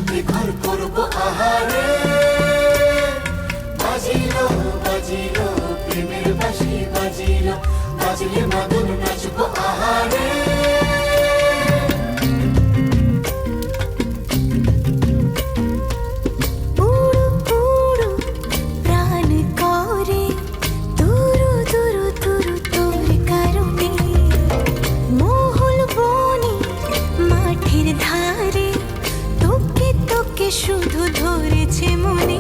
সাথে ঘর করবো আহারে। বাজিলো বাজিলো প্রেমের বাঁশি বাজিলো, বাজলে মাদল নাচবো আহারে। শুধু ধরেছে মনে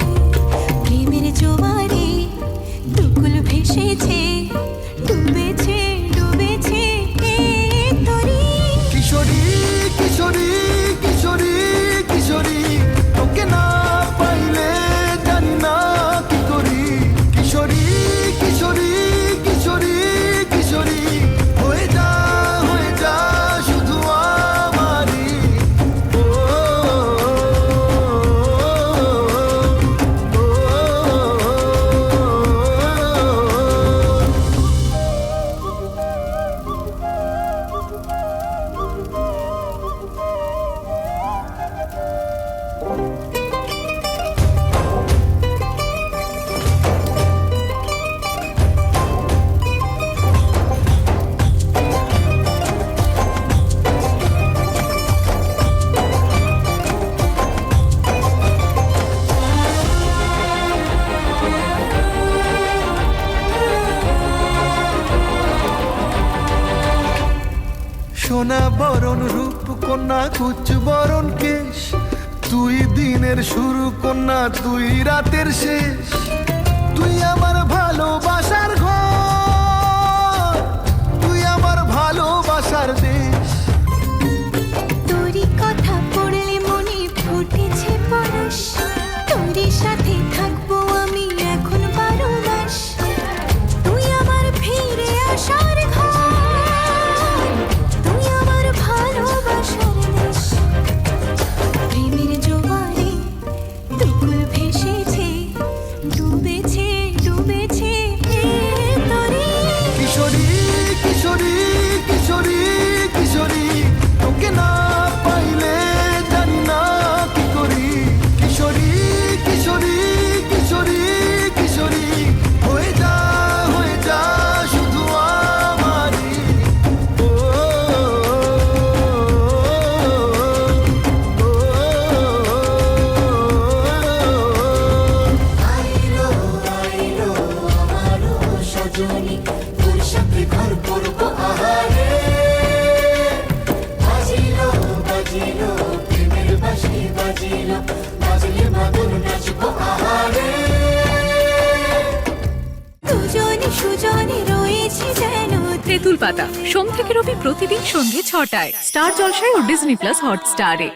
প্রেমের জোয়ারে, দুকুল ভেসেছে, ডুবেছে ডুবেছে তরি। কিশোরী কিশোরী কিশোরী কিশোরী, তোকে না পাইলে জানি না কি করি। কিশোরী কিশোরী কিশোরী কিশোরী, হয়ে যা শুধু আমারই। ও সোনা বরণ রূপ কন্যা কুচ বরণ কেশ, তুই দিনের শুরু কন্যা তুই রাতের শেষ। তুই আমার ভালোবাসার ঘর, তুই আমার ভালোবাসার দেশ। তোরই কথা পড়লে মনে ফুটেছে পরশ, তোরই সাথে থাকবো আমি এখন 12 মাস। তুই আমার ফিরে আসার ঘর, তুই আমার ভালোবাসার দেশ। প্রেমের জোয়ারে দুকুল ভেসেছে, ডুবেছে ডুবেছে তরি। কিশোরী কিশোরী কিশোরী কিশোরী, তোকে না পাইলে জানি না কি করি। কিশোরী কিশোরী কিশোরী কিশোরী, হয়ে যা শুধু আমারই। ও আইলো আইলো আমারও সজনী, তোর সাথে ঘর করবো আহারে। বাজিলো বাজিলো প্রেমের বাঁশি বাজিলো, বাজলে মাদল নাচবো আহারে। দুজনে সুজনে রয়েছে যেন তেঁতুল পাতা সোম থেকে রবি প্রতিদিন সন্ধ্যে 6টায় স্টার জলসায় ও ডিজনি প্লাস হটস্টারে।